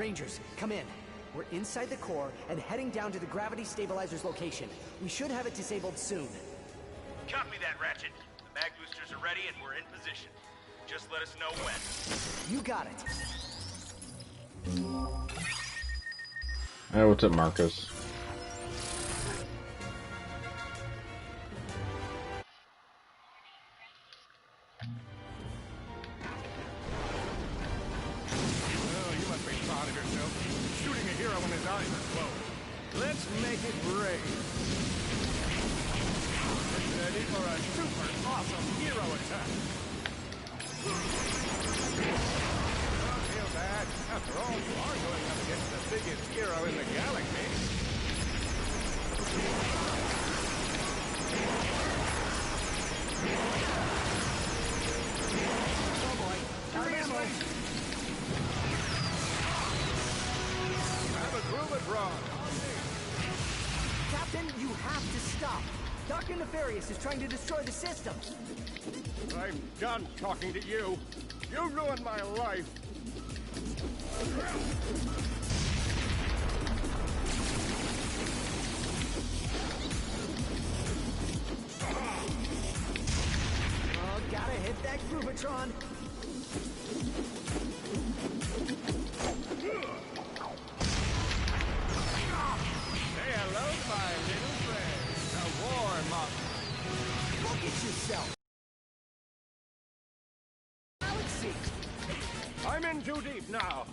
Rangers, come in. We're inside the core and heading down to the gravity stabilizer's location. We should have it disabled soon. Copy that, Ratchet. The mag boosters are ready and we're in position. Just let us know when. You got it. Hey, what's up, Marcus? Let's make it rain. Get ready for a super awesome hero attack. Don't feel bad. After all, you are going up against the biggest hero in the galaxy. Oh boy. Seriously? Have a groove it, Ron. Captain, you have to stop. Dr. Nefarious is trying to destroy the system. I'm done talking to you. You ruined my life. Oh, gotta hit that Groovatron. Say hello, my little friend. A war monster. Look at yourself. Galaxy. I'm in too deep now.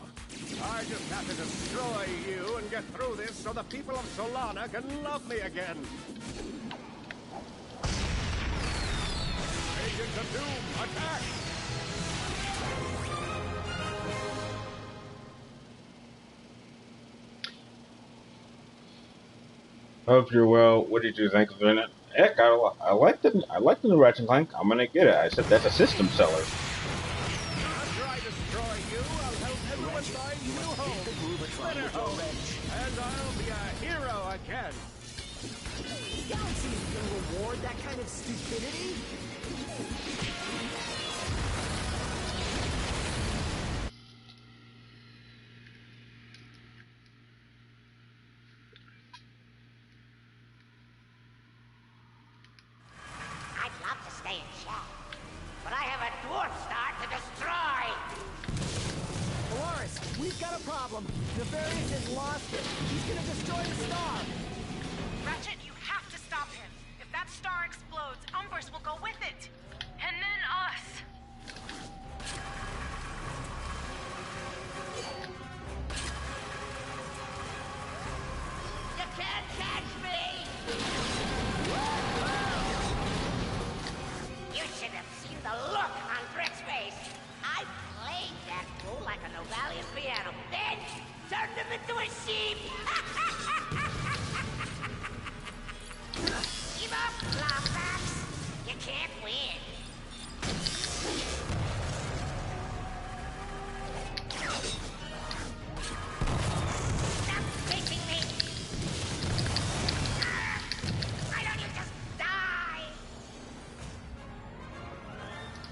I just have to destroy you and get through this so the people of Solana can love me again. Agents of Doom, attack! Hope you're well. What did you think of it? Heck, I like the new Ratchet Clank. I'm gonna get it. I said that's a system seller. After I destroy you, I'll help everyone find new home, better home, and I'll be a hero again. Galaxy is gonna reward that kind of stupidity? I'd love to stay in chat, but I have a dwarf star to destroy! Polaris, we've got a problem. Nefarious has lost it. He's gonna destroy the star. Ratchet, you have to stop him. If that star explodes, Umbrus will go with it. And then us. You can't catch me! You should have seen the look on Brick's face. I played that fool like a Novalian piano, then turned him into a sheep! Give up, Flopbacks! You can't win! Stop chasing me! Why don't you just die?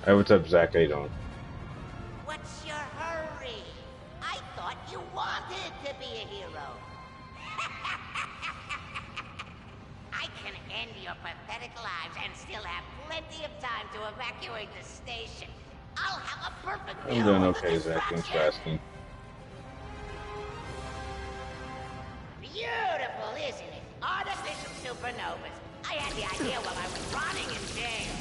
Hey, what's up, Zach? How you doing? What's your hurry? I thought you wanted to be a hero. I can end your pathetic lives and still have plenty of time to evacuate the station. I'll have a perfect I'm deal doing with okay, the Zach. Thanks for distraction. asking. Beautiful, isn't it? Artificial supernovas. I had the idea while I was rotting in jail.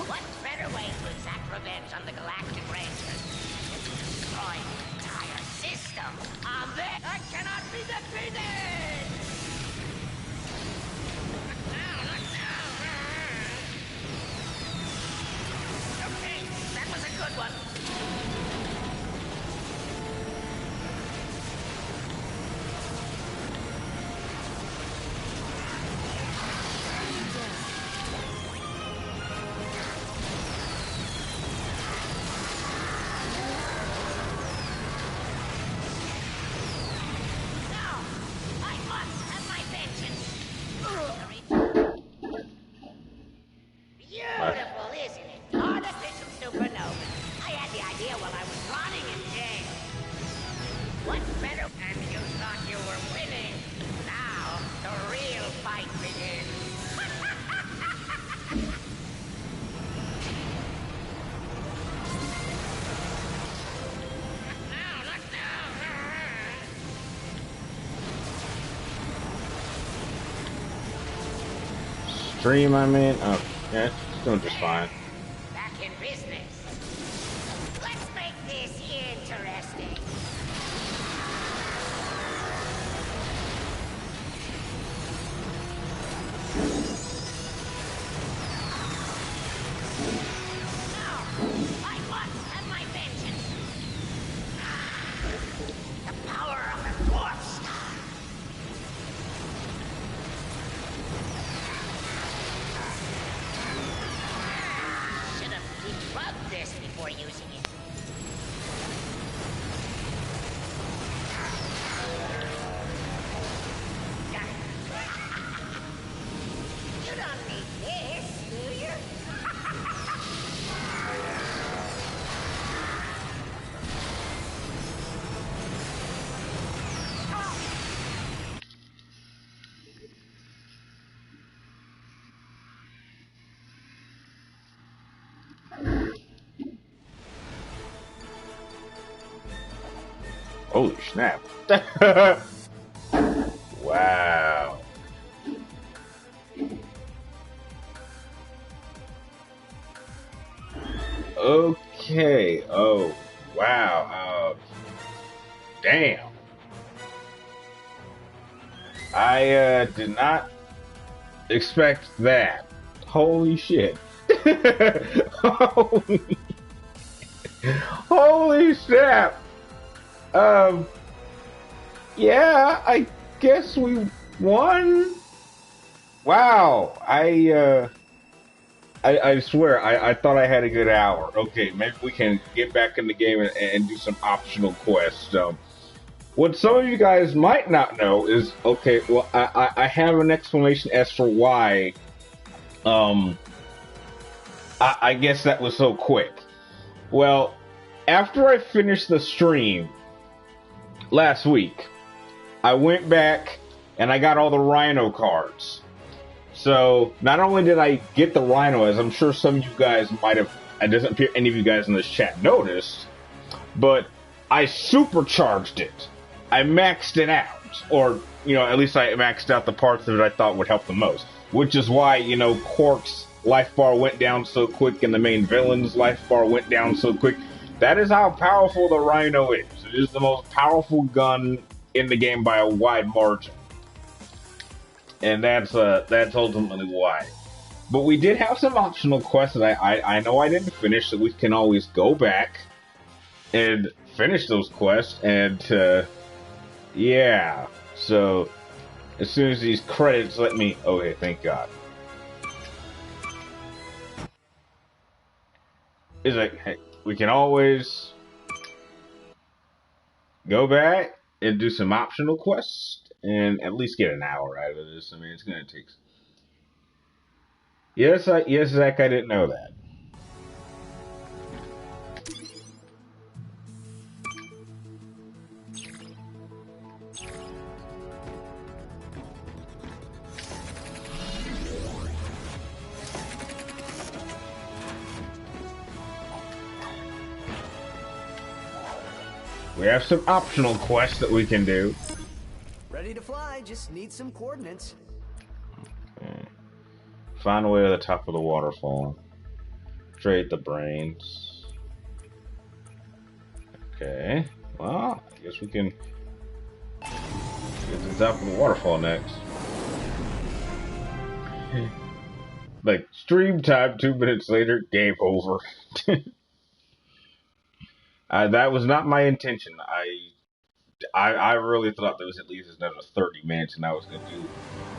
What better way to exact revenge on the Galactic Rangers? Destroy the entire system. I cannot be defeated! Okay, that was a good one. Now, I stream I'm in. Oh, yeah, it's doing just fine. Back in business. Let's make this interesting. Now, I must have my vengeance. The power of the North Star. Should have debugged this before using it. Got it. You don't need this, do you? Holy snap. Wow. Okay. Oh, wow. Damn. I did not expect that. Holy shit. Holy, holy snap. Yeah, I guess we won. Wow. I swear, I thought I had a good hour. Okay, maybe we can get back in the game and do some optional quests. What some of you guys might not know is, okay, well, I have an explanation as for why, I guess that was so quick. Well, after I finished the stream last week, I went back and I got all the Rhino cards. So, not only did I get the Rhino, as I'm sure some of you guys might have, it doesn't appear any of you guys in this chat noticed, but I supercharged it. I maxed it out. Or, at least I maxed out the parts of it I thought would help the most. Which is why, Quark's life bar went down so quick and the main villain's life bar went down so quick. That is how powerful the Rhino is. It is the most powerful gun in the game by a wide margin. And that's ultimately why. But we did have some optional quests that I know I didn't finish, so we can always go back and finish those quests. And, yeah. So, as soon as these credits let me... Okay, thank God. It's like, hey, we can always go back and do some optional quests. And at least get an hour out of this. I mean, it's going to take... Yes, Zach, I didn't know that. We have some optional quests that we can do. Ready to fly, just need some coordinates. Okay. Find a way to the top of the waterfall. Trade the brains. Okay. Well, I guess we can get to the top of the waterfall next. Like, stream time, 2 minutes later, game over. That was not my intention. I really thought there was at least another 30 minutes, and I was going to do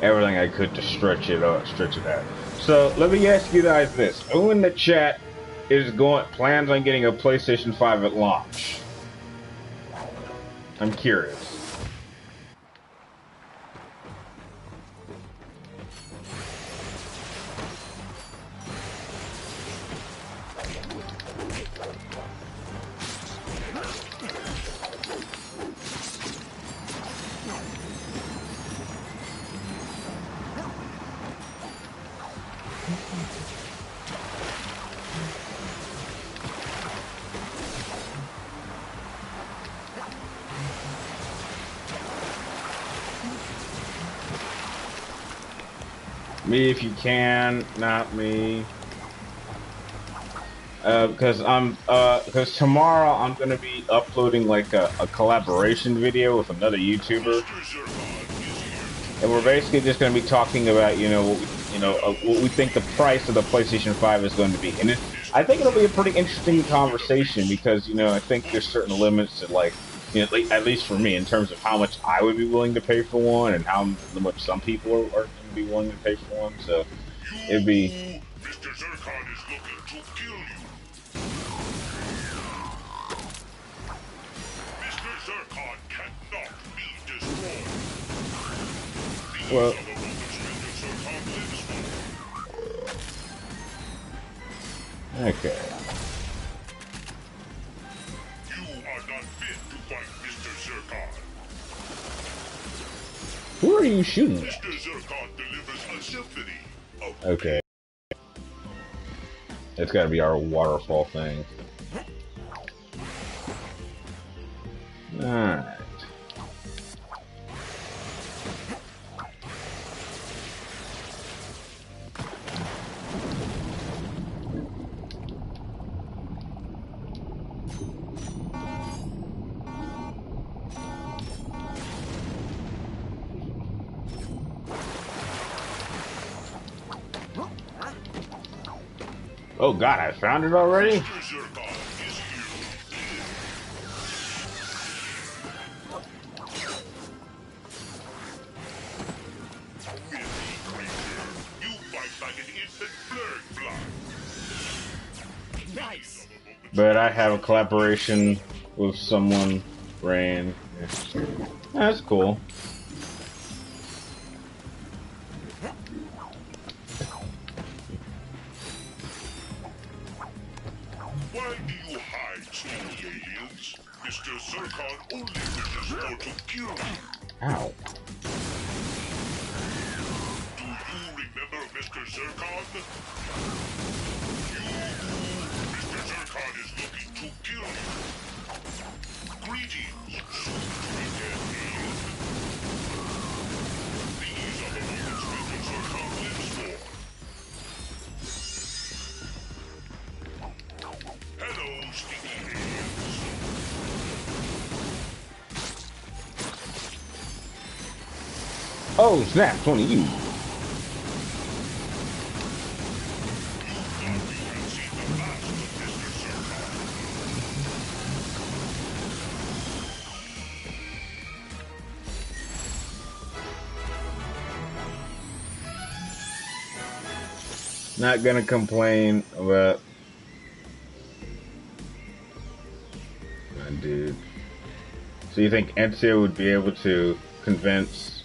everything I could to stretch it out. So let me ask you guys this: who in the chat plans on getting a PlayStation 5 at launch? I'm curious. Me if you can, not me. Because tomorrow I'm gonna be uploading like a collaboration video with another YouTuber, and we're basically just gonna be talking about what we think the price of the PlayStation 5 is going to be, and I think it'll be a pretty interesting conversation because I think there's certain limits to at least for me in terms of how much I would be willing to pay for one and how much some people are going to be willing to pay for one. So it'd be. Mr. Zircon is looking to kill you. Mr. Zircon cannot be destroyed. These Well, are the moments Mr. Zircon lives for. okay. You are not fit to fight Mr. Zircon. Who are you shooting at? Mr. Zircon delivers a symphony of Okay. It's gotta be our waterfall thing. Alright. Oh god, I found it already? Mr. Zircon is here. Filthy creature. You fight like an infant bird fly. Nice. But I have a collaboration with someone, Rain. Yeah. That's cool. Why do you hide, sneaky aliens? Mr. Zircon only wishes for to kill you. Ow. Do you remember Mr. Zircon? Mr. Zircon is looking to kill you. Greetings, soon-to-be-dead alien. These are the moments Mr. Zircon lives for. Hello, sneaky aliens. Oh, snap, it's one of you. Not gonna complain about. Oh, dude. So you think Ezio would be able to convince?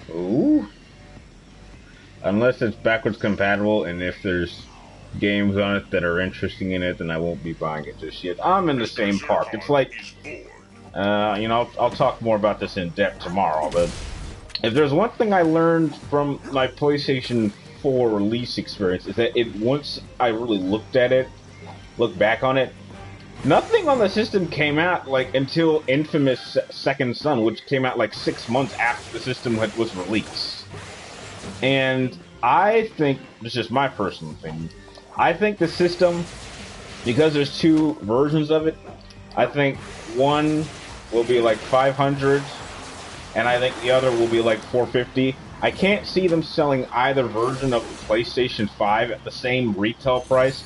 Ooh. Unless it's backwards compatible, and if there's games on it that are interesting in it, then I won't be buying it just yet. I'm in the same park. It's like, I'll talk more about this in depth tomorrow, but if there's one thing I learned from my PlayStation 4 release experience, is that once I really looked back on it, nothing on the system came out until infamous Second Son, which came out 6 months after the system was released. And I think, this is just my personal opinion, I think the system, because there's two versions of it, I think one will be 500, and I think the other will be 450. I can't see them selling either version of the PlayStation 5 at the same retail price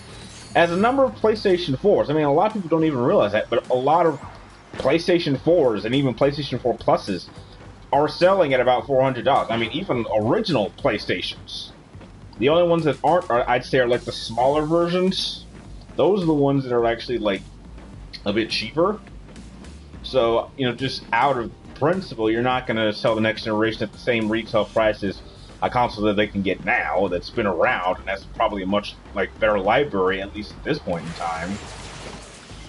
as a number of PlayStation 4s. I mean, a lot of people don't even realize that, but a lot of PlayStation 4s and even PlayStation 4 Pluses are selling at about $400. I mean, even original PlayStations. The only ones that aren't, I'd say, are the smaller versions. Those are the ones that are actually a bit cheaper. So, just out of principle, you're not going to sell the next generation at the same retail price as a console that they can get now that's been around and has probably a much better library, at least at this point in time.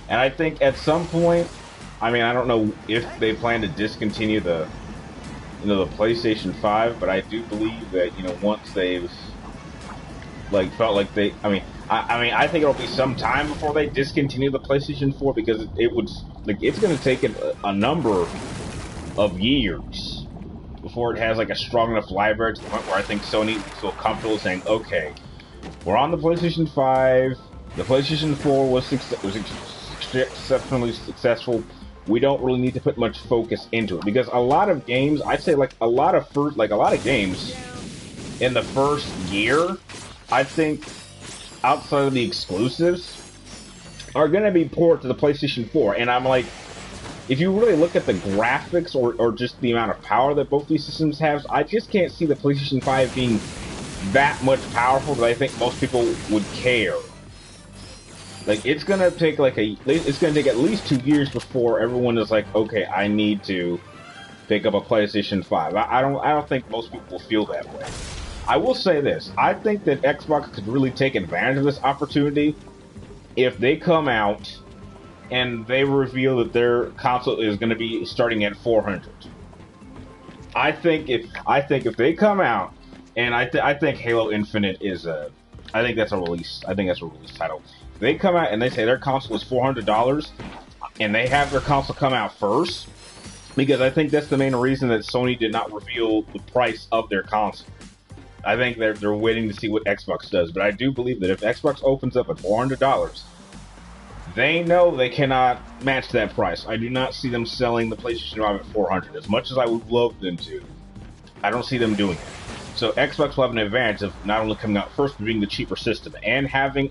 And I think at some point, I mean, I don't know if they plan to discontinue the PlayStation 5, but I do believe that once they've felt like they, I think it'll be some time before they discontinue the PlayStation 4, because it's going to take a number of years before it has like a strong enough library to the point where I think Sony would feel comfortable saying, okay, we're on the PlayStation 5, the PlayStation 4 was exceptionally successful. We don't really need to put much focus into it, because a lot of games, I'd say like a lot of games in the first year, I think outside of the exclusives, are going to be ported to the PlayStation 4. And I'm like, if you really look at the graphics or just the amount of power that both these systems have, I just can't see the PlayStation 5 being that much powerful that I think most people would care. Like, it's going to take at least 2 years before everyone is like, okay, I need to pick up a PlayStation 5. I don't think most people will feel that way. I will say this. I think that Xbox could really take advantage of this opportunity if they come out and they reveal that their console is going to be starting at $400. I think if they come out, and I think Halo Infinite is I think that's a release title. If they come out and they say their console is $400, and they have their console come out first, because I think that's the main reason that Sony did not reveal the price of their console. I think they're waiting to see what Xbox does, but I do believe that if Xbox opens up at $400, they know they cannot match that price. I do not see them selling the PlayStation 5 at $400. As much as I would love them to, I don't see them doing it. So Xbox will have an advantage of not only coming out first, but being the cheaper system, and having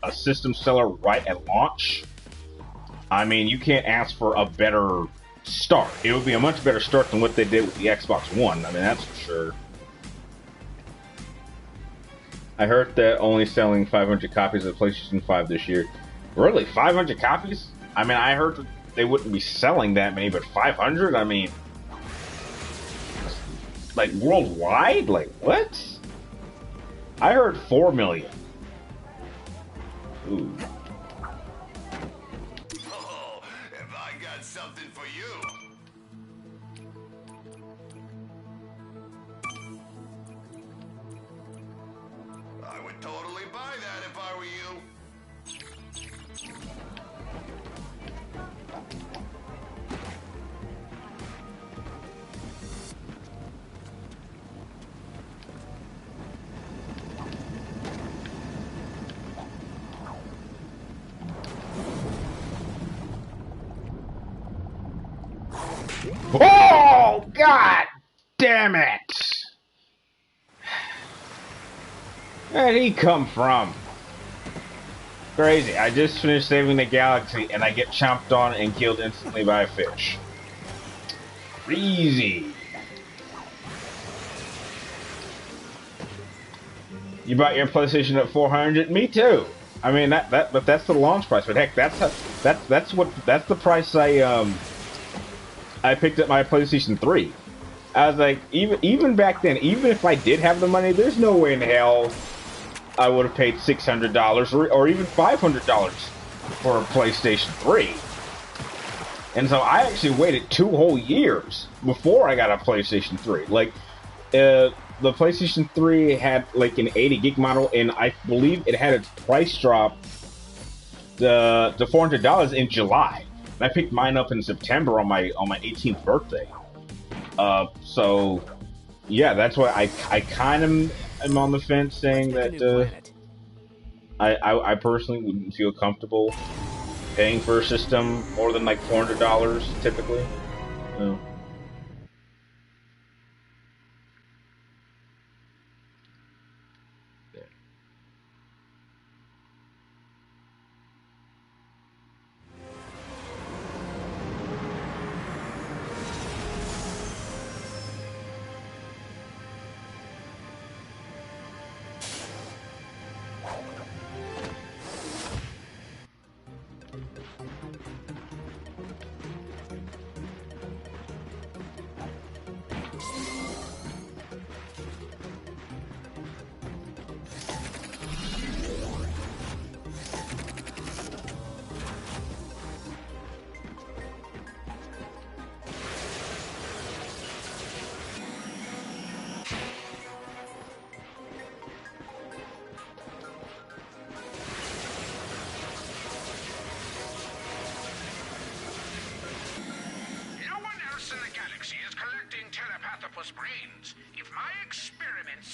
a system seller right at launch. I mean, you can't ask for a better start. It would be a much better start than what they did with the Xbox One. I mean, that's for sure. I heard that only selling 500 copies of PlayStation 5 this year. Really? 500 copies? I mean, I heard that they wouldn't be selling that many, but 500? I mean, like, worldwide? Like, what? I heard 4 million. Ooh. Oh, have I got something for you? I would totally buy that if I were you. Oh, God damn it! Where'd he come from? Crazy. I just finished saving the galaxy and I get chomped on and killed instantly by a fish. Crazy. You bought your PlayStation at $400? Me too. I mean but that's the launch price. But heck, that's the price I picked up my PlayStation 3. I was like, even back then, even if I did have the money, there's no way in hell I would have paid $600 or even $500 for a PlayStation 3. And so I actually waited 2 whole years before I got a PlayStation 3. Like, the PlayStation 3 had like an 80 gig model, and I believe it had its price drop to $400 in July. And I picked mine up in September on my 18th birthday. So yeah, that's why I kind of am on the fence saying that I personally wouldn't feel comfortable paying for a system more than like $400 typically. No.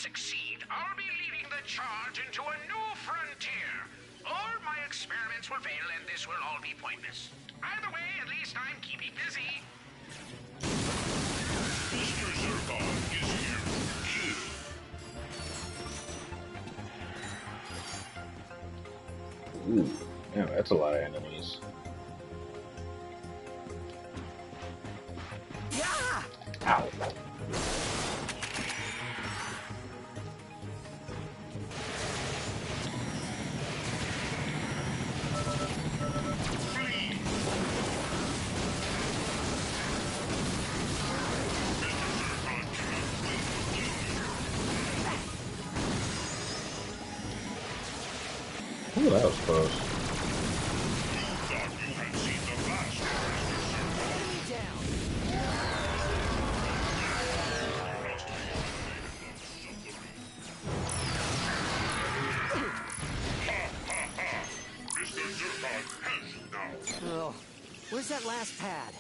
succeed, I'll be leading the charge into a new frontier. Or my experiments will fail and this will all be pointless. Either way, at least I'm keeping busy. Mr. Zircon is here to kill. Ooh, yeah, that's a lot of enemies. Yeah! Ow. Ooh, that was close. You thought you had seen the last of Enemy down! Mr. Zircon has you now. Oh, where's that last pad?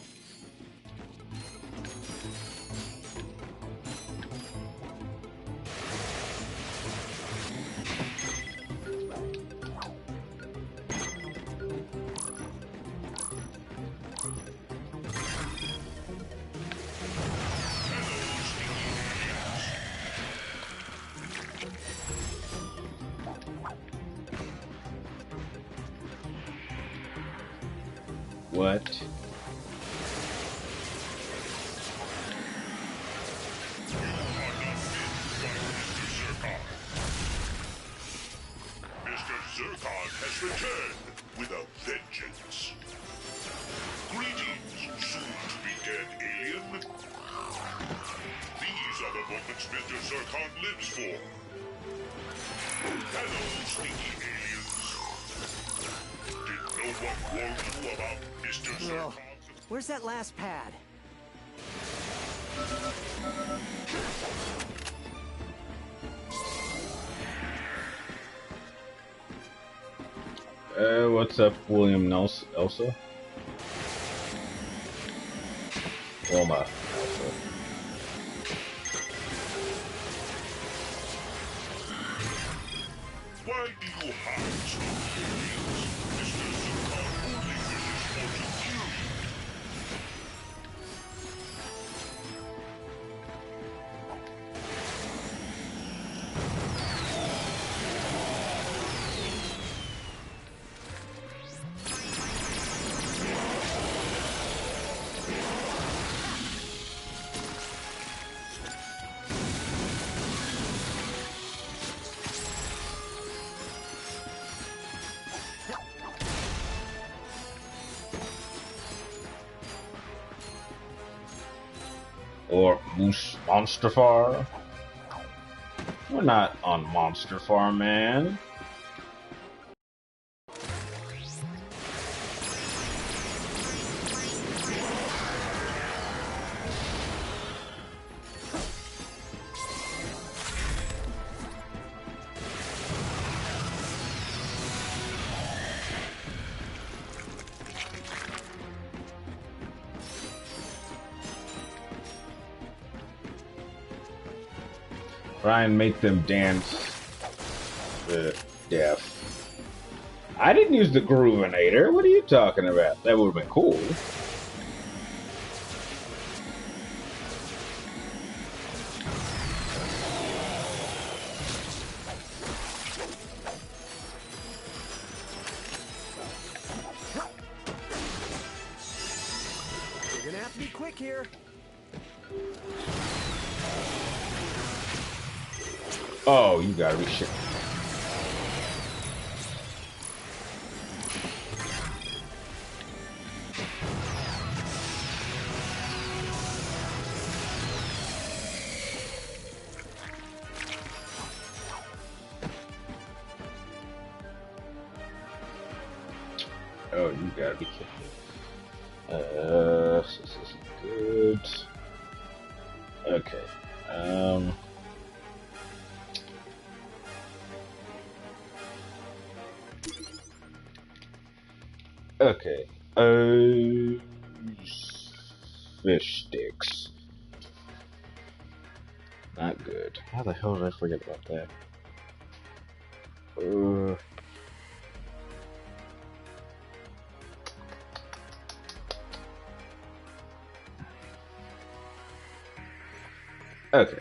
What? Mr. Zircon has returned with a vengeance. Greetings, soon-to-be-dead alien. These are the moments Mr. Zircon lives for. Hello, sneaky aliens. Did no one warn you about Mr. Zircon? Where's that last pad? What's up, William Elsa? Wilma Elsa. Why do you hide so aliens? Mr. Zircon only wishes for to kill you. Or Monster Farm? We're not on Monster Farm, man. Ryan, make them dance. Death. I didn't use the Groovinator. What are you talking about? That would have been cool. You're gonna have to be quick here. Oh, you gotta be shit. Oh, you gotta be kidding me. This isn't good. Okay. Okay. Fish sticks. Not good. How the hell did I forget about that? Okay.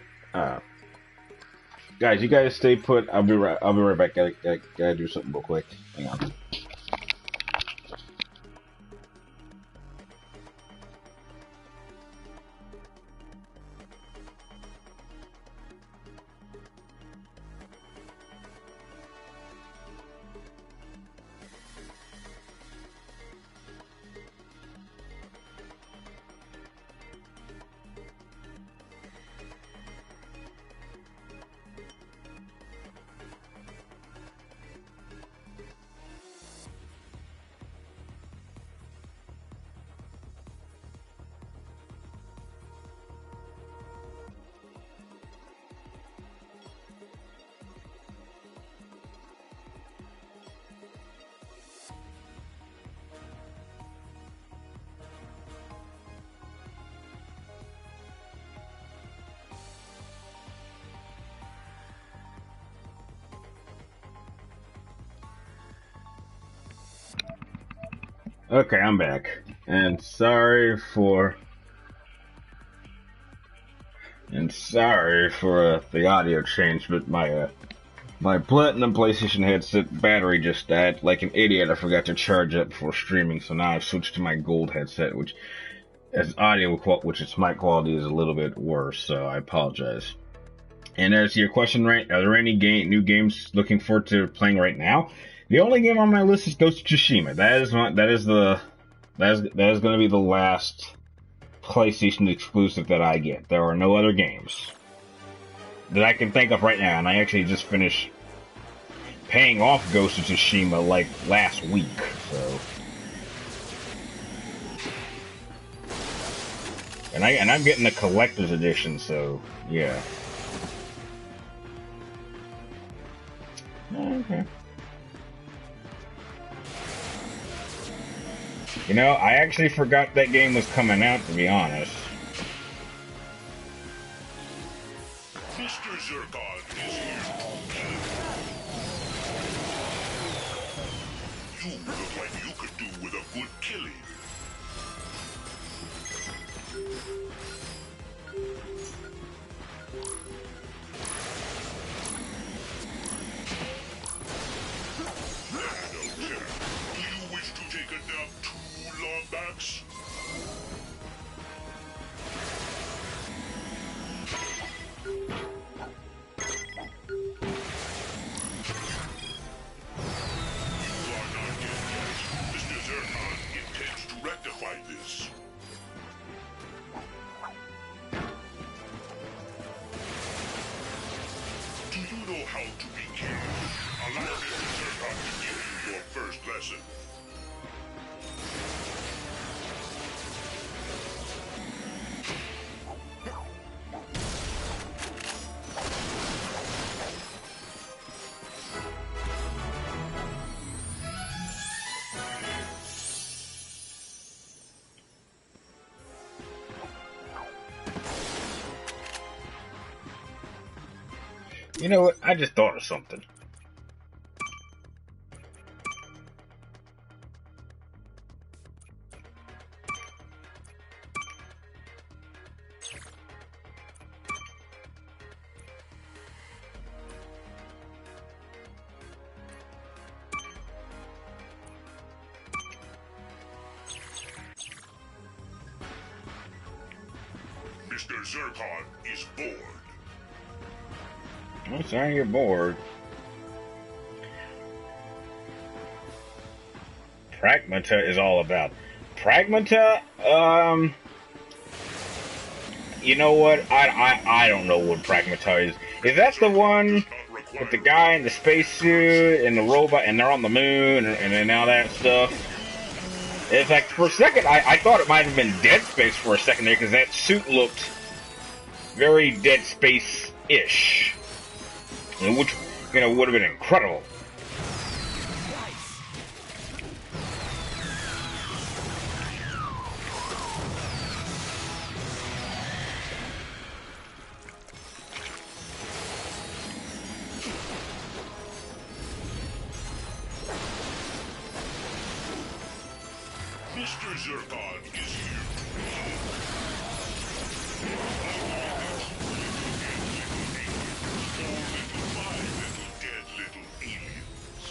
Guys, you guys stay put. I'll be right back. Gotta do something real quick. Hang on. Okay, I'm back. And sorry for the audio change, but my Platinum PlayStation headset battery just died. Like an idiot, I forgot to charge it before streaming, so now I've switched to my Gold headset, which its mic quality is a little bit worse, so I apologize. And as your question, right, are there any new games looking forward to playing right now? The only game on my list is Ghost of Tsushima. That is going to be the last PlayStation exclusive that I get. There are no other games that I can think of right now, and I actually just finished paying off Ghost of Tsushima like last week, so. And I'm getting the collector's edition, so yeah. Okay. You know, I actually forgot that game was coming out, to be honest. Mr. Zurkon is here. You look like you could do with a good killing. Backs. Mr. Zurkon intends to rectify this. Do you know how to be king? Allow Mr. Zurkon to give you your first lesson. You know what? I just thought of something. Mr. Zurkon is bored. I'm sorry you're bored. Pragmata is all about. Pragmata, you know what? I don't know what Pragmata is. Is that the one with the guy in the spacesuit and the robot and they're on the moon and all that stuff? It's like, for a second, I thought it might have been Dead Space for a second there because that suit looked very Dead Space-ish. Which, you know, would have been incredible. Mr. Zircon is here. My little dead little aliens.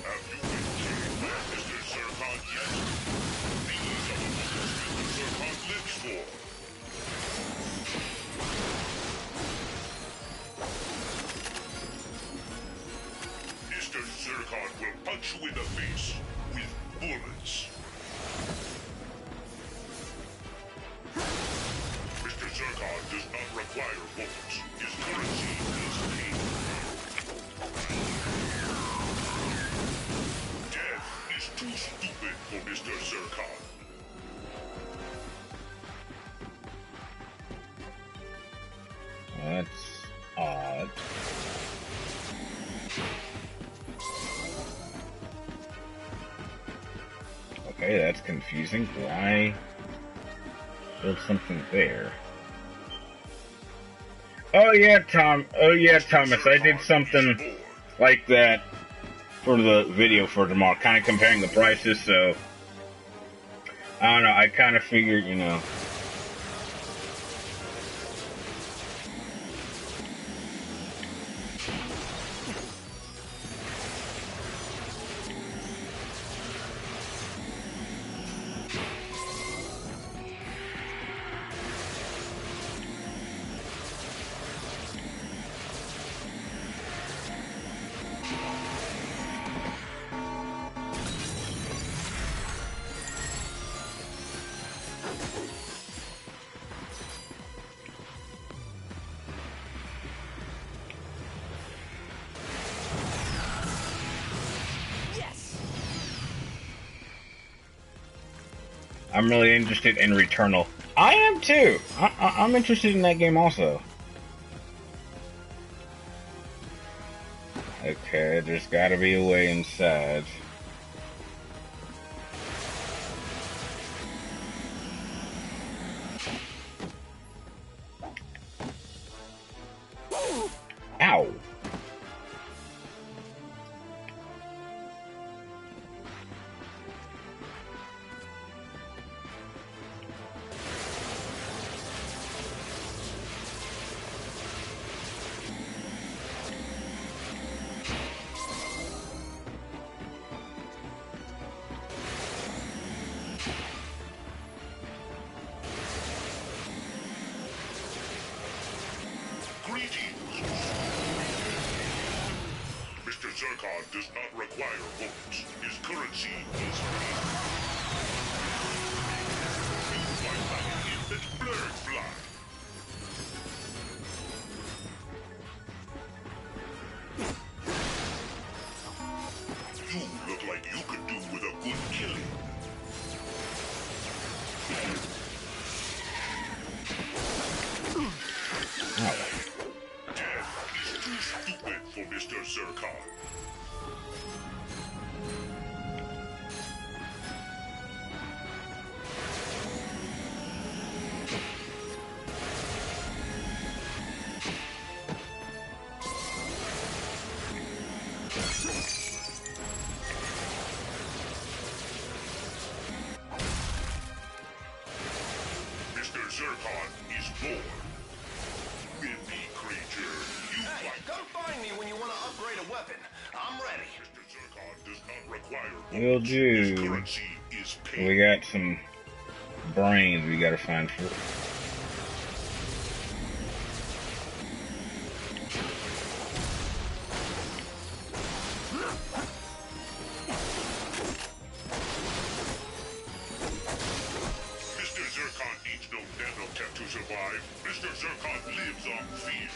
Have you been killed by Mr. Zircon yet? These are the ones Mr. Zircon lives for. Mr. Zircon will punch you in the face with bullets. Mr. Zircon does not require bullets. His currency is pain. Death is too stupid for Mr. Zircon. That's odd. Okay, that's confusing. Why build something there? Oh yeah, Thomas, I did something like that for the video for tomorrow, kind of comparing the prices, so I don't know, I kind of figured, you know. I'm really interested in Returnal. I am too! I'm interested in that game also. Okay, there's gotta be a way inside. Ow! Mr. Zircon does not require bullets. His currency is free. You fight like an infant blurred fly. You look like you could do with a good killing. Death is too stupid for Mr. Zircon. Mr. Zircon is born. Mindy creature, you fight. Come find me when you want to upgrade a weapon. I'm ready. Mr. Zircon does not require Will bullets. do. His currency is pain. We got some brains we gotta find first. Mr. Zircon needs no nanotech to survive. Mr. Zircon lives on fear.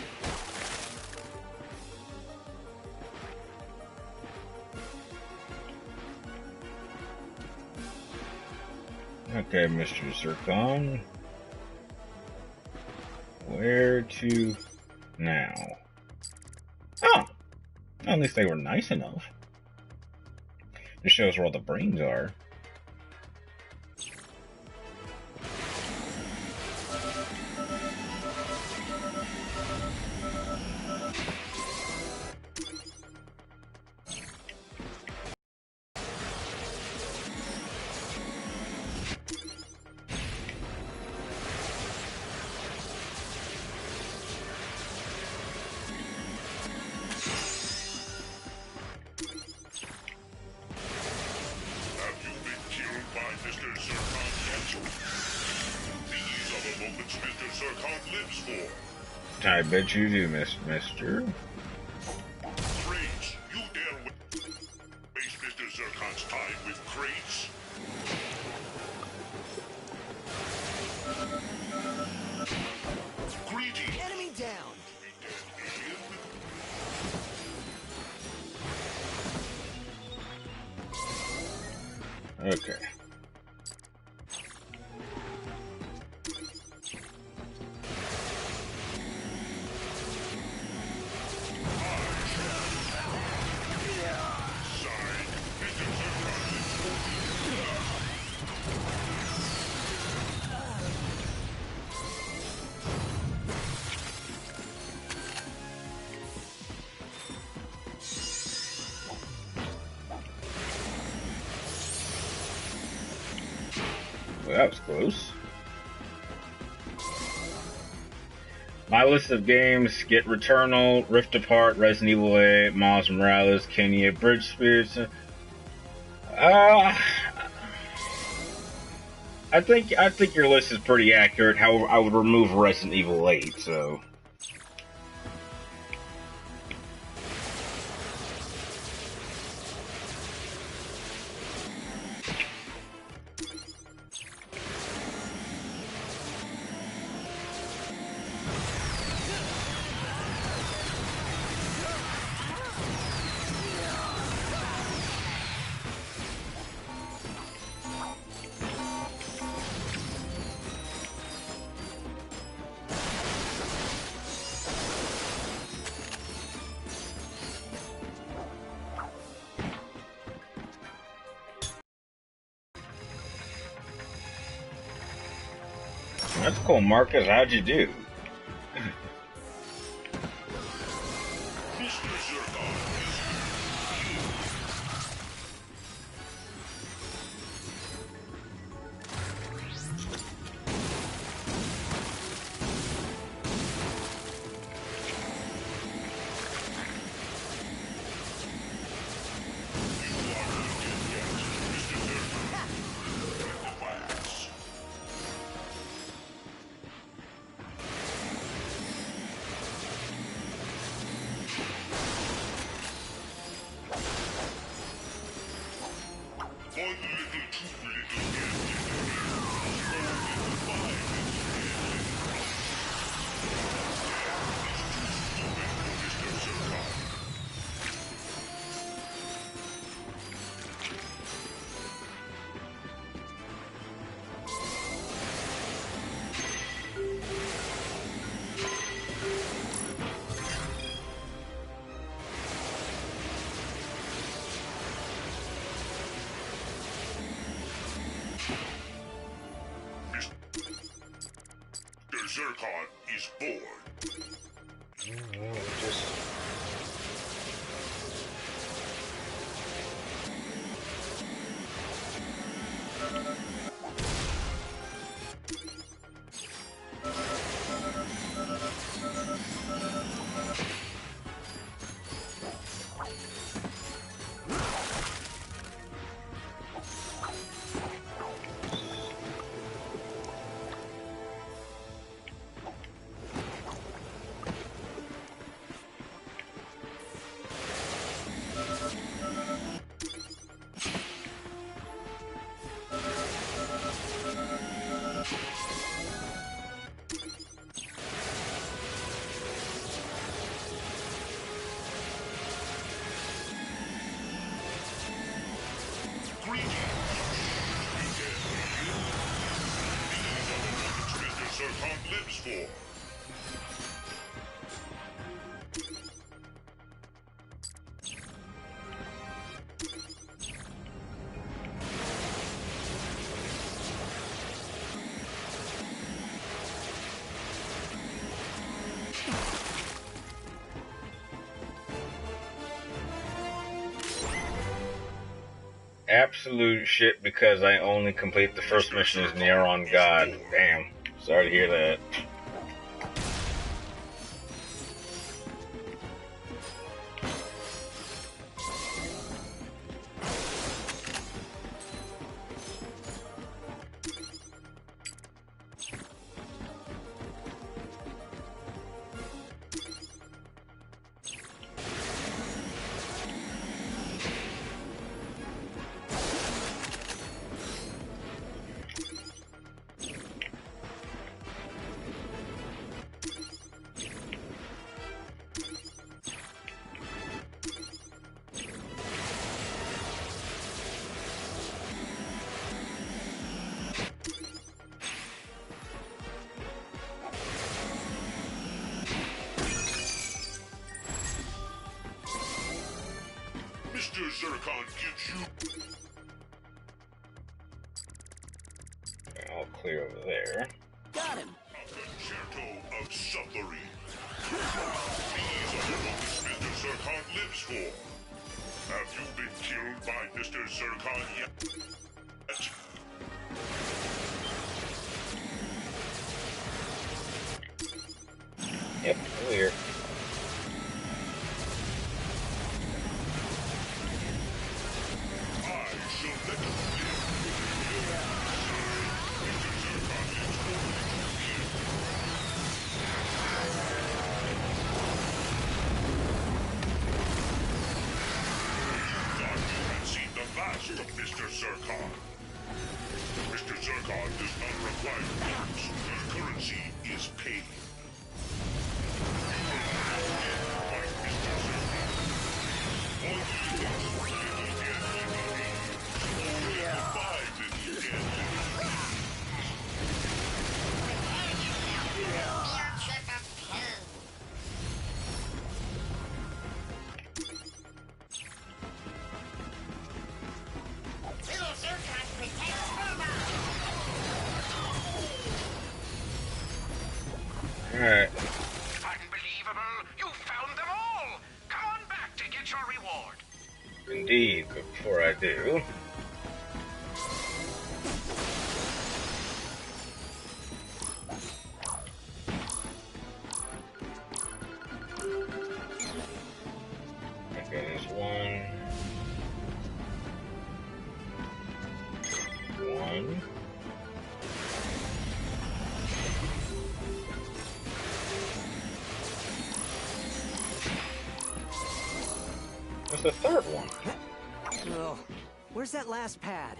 Okay, Mr. Zircon. Where to now? Oh! At least they were nice enough. This shows where all the brains are. I bet you do, mister. Crates, you dare waste Mr. Zircon's time with crates? Greetings. Enemy down. Okay. Well, that was close. My list of games: get Returnal, Rift Apart, Resident Evil 8, Miles Morales, Kenya, Bridge Spirits. I think your list is pretty accurate. However, I would remove Resident Evil 8. So. That's cool, Marcus. How'd you do? Mr. Zircon one little too Mr. Zircon is bored. Zircon lives for. Absolute shit because I only complete the first mission as Neron God. Damn. Sorry to hear that. Mr. Zircon gives you... I'll clear over there. Got him. A concerto of suffering. These are the moments Mr. Zircon lives for. Have you been killed by Mr. Zircon yet? Yep, clear. I shall let you live. Mr. Zircon lives only to you thought you had seen the last of Mr. Zircon. Mr. Zircon does not require gifts. His currency is pain. Alright. Unbelievable! You found them all! Come on back to get your reward. Indeed, but before I do... Okay, there's one... What's the third one? Ugh. Where's that last pad?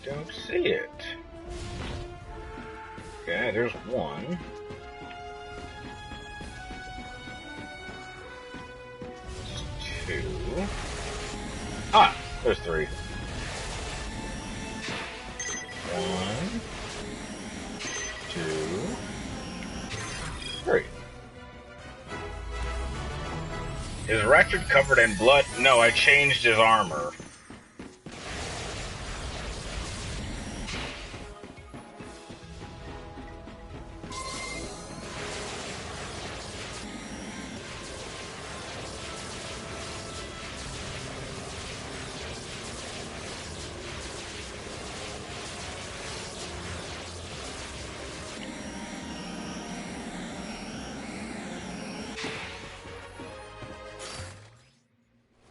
Don't see it. Okay, there's one. There's two. Ah, there's three. One, two, three. Is Ratchet covered in blood? No, I changed his armor.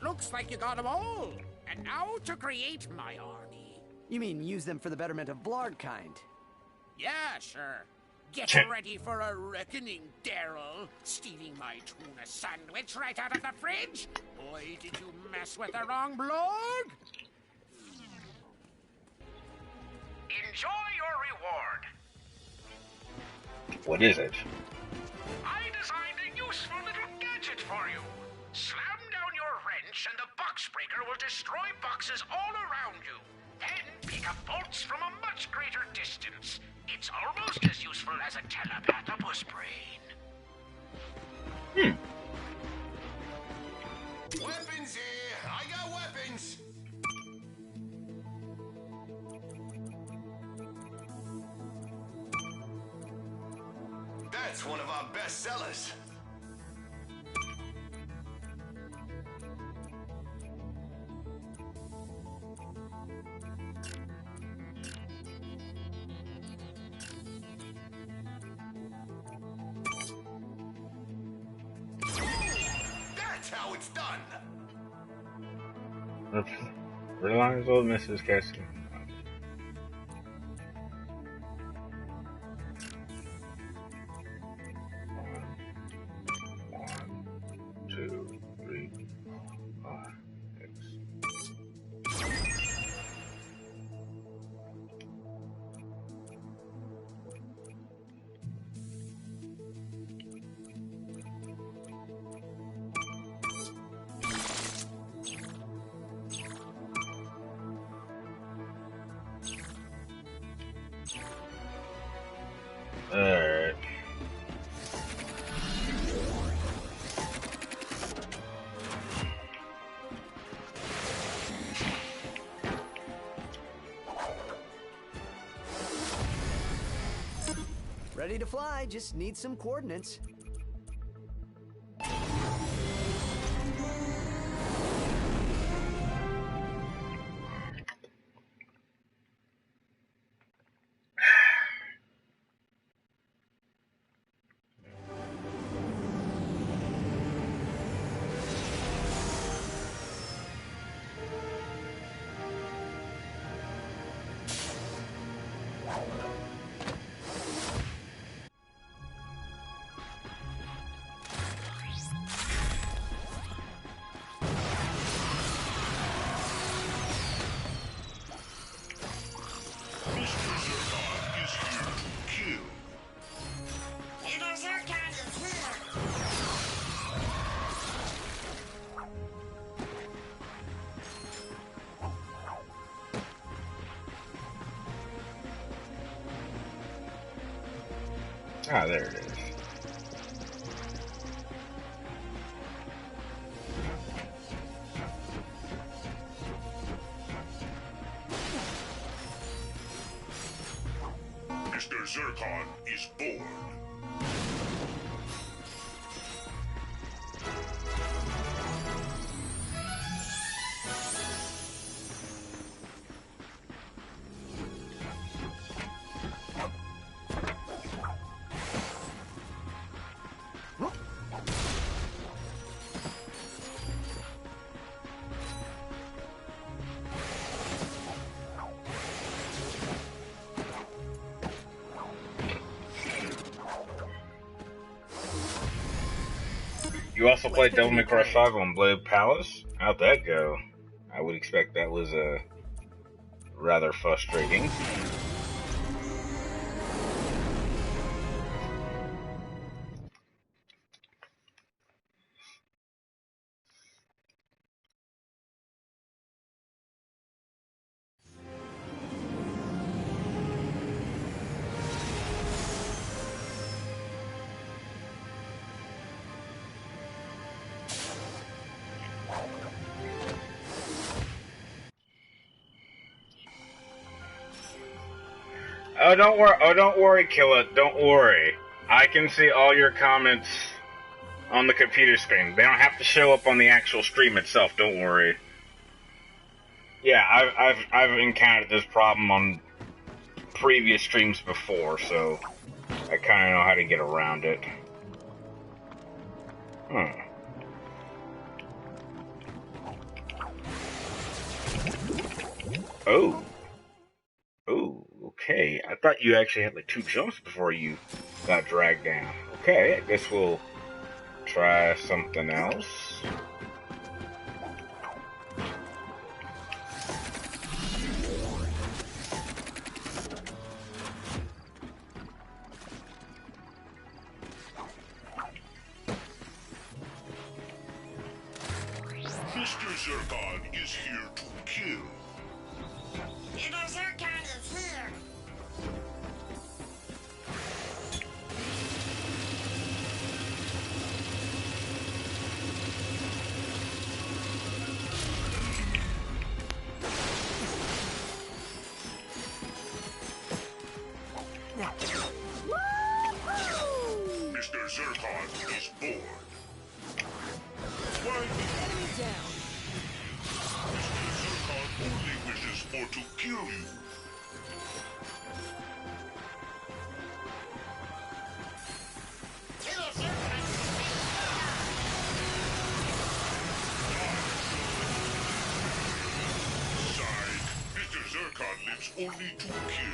Looks like you got them all. And now to create my army. You mean use them for the betterment of Blard kind? Yeah, sure. Get ready for a reckoning, Daryl. Stealing my tuna sandwich right out of the fridge? Boy, did you mess with the wrong Blard? Enjoy your reward. What is it? I designed a useful little gadget for you. Slam down your wrench and the box breaker will destroy boxes all around you. Then pick up bolts from a much greater distance. It's almost as useful as a telepathopus brain. Weapons here! I got weapons! That's one of our best sellers. That's how it's done. Reliance old Mrs. Cassie. Ready to fly, just need some coordinates. Ah, there it is. Mr. Zircon is bored. You also played Devil May Cry 5 on Blade Palace? How'd that go? I would expect that was rather frustrating. Oh, don't worry. Oh, don't worry, Kill It. Don't worry. I can see all your comments on the computer screen. They don't have to show up on the actual stream itself. Don't worry. Yeah, I've encountered this problem on previous streams before, so I kind of know how to get around it. Oh. Oh, okay. I thought you actually had like 2 jumps before you got dragged down. Okay, I guess we'll try something else. Mr. Zircon is here to kill. Mr. Zircon is here. Mr. Zircon is bored. Why Enemy down. Mr. Zircon only wishes for to kill you. Side, Mr. Zircon lives only to kill.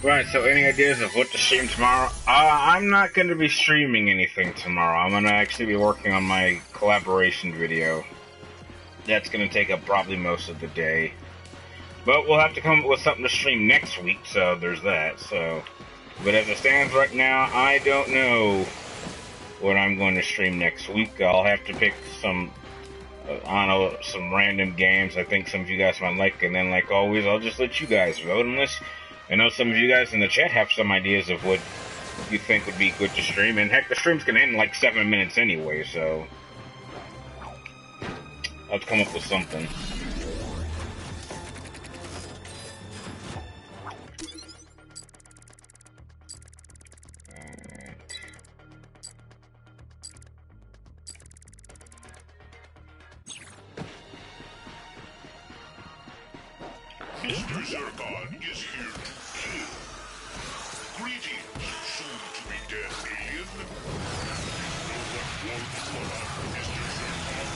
Right, so any ideas of what to stream tomorrow? I'm not going to be streaming anything tomorrow. I'm going to actually be working on my collaboration video. That's going to take up probably most of the day. But we'll have to come up with something to stream next week, so there's that. So, but as it stands right now, I don't know what I'm going to stream next week. I'll have to pick some, I don't know, some random games I think some of you guys might like, and then like always, I'll just let you guys vote, unless I know some of you guys in the chat have some ideas of what you think would be good to stream. And heck, the stream's going to end in like 7 minutes anyway, so I'll have to come up with something. Mr. Zircon is here to kill. Greetings, soon-to-be-dead alien. No one wants what I'm Mr. Zircon.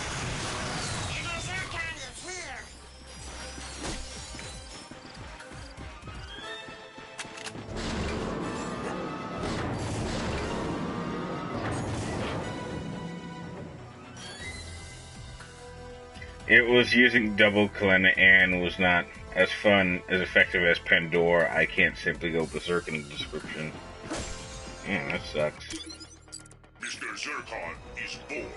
The Zircon is here. It was using double clin and was not as fun, as effective as Pandora. I can't simply go berserk in the description. Man, that sucks. Mr. Zircon is born.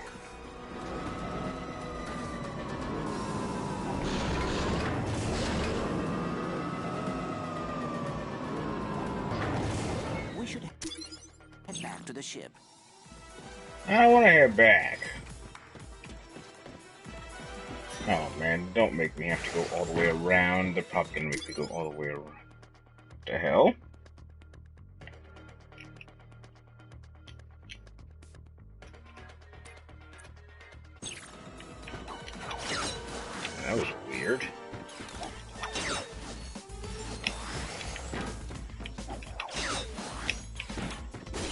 We should head back to the ship. I don't want to head back. Oh man, don't make me have to go all the way around. They're probably gonna make me go all the way around. What the hell? That was weird.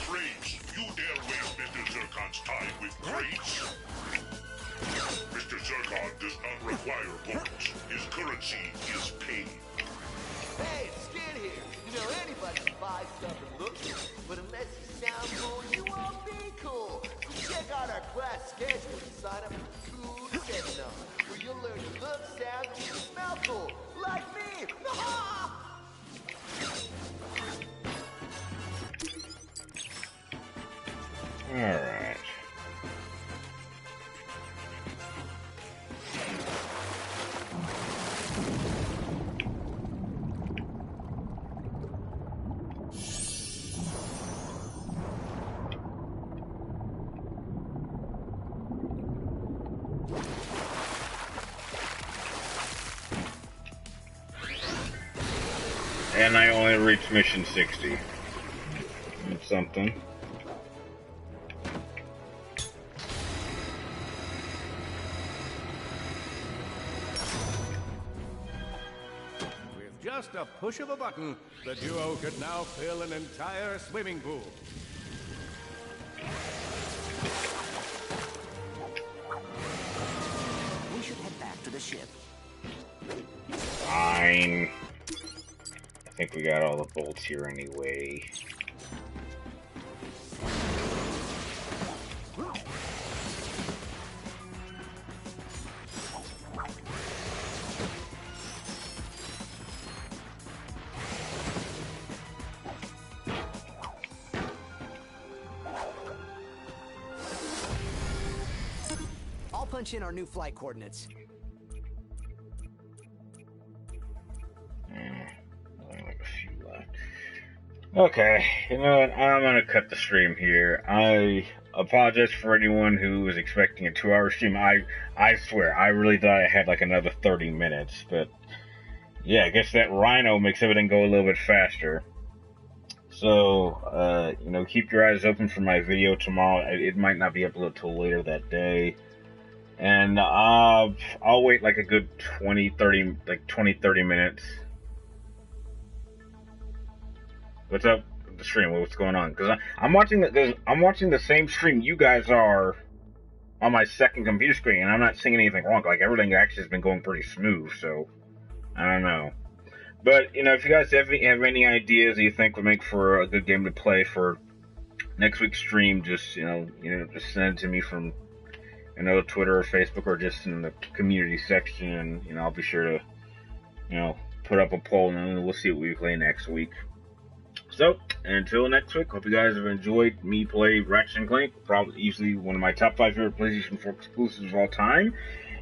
Crates, you dare waste Mr. Zircon's time with crates? Mr. Zircon does not require points. His currency is pain. Hey, it's Skid here. You know, anybody can buy stuff and look good, but unless you sound cool, you won't be cool. So check out our class schedule and sign up for cool seminar, where you'll learn to look, sound, and even smell cool, like me. Alright. And I only reached mission 60. That's something. With just a push of a button, the duo could now fill an entire swimming pool. We should head back to the ship. Fine. I think we got all the bolts here anyway. I'll punch in our new flight coordinates. Like a few left. Okay, you know what? I'm gonna cut the stream here. I apologize for anyone who was expecting a 2-hour stream. I swear, I really thought I had like another 30 minutes, but yeah, I guess that Rhino makes everything go a little bit faster. So, you know, keep your eyes open for my video tomorrow. It might not be uploaded till later that day. And I'll wait like a good 20-30 minutes. What's up with the stream? What's going on? Because I'm watching the same stream you guys are on my second computer screen, and I'm not seeing anything wrong. Like, everything actually has been going pretty smooth, so I don't know. But, you know, if you guys have any ideas that you think would make for a good game to play for next week's stream, just, you know, just send it to me from, you know, Twitter or Facebook, or just in the community section, and, you know, I'll be sure to, you know, put up a poll, and then we'll see what we play next week. So, until next week, hope you guys have enjoyed me play Ratchet Clank, probably easily one of my top 5 favorite PlayStation 4 exclusives of all time.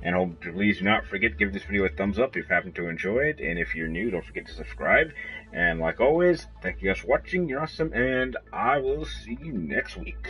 And hope to please do not forget to give this video a thumbs up if you happen to enjoy it. And if you're new, don't forget to subscribe. And like always, thank you guys for watching. You're awesome, and I will see you next week.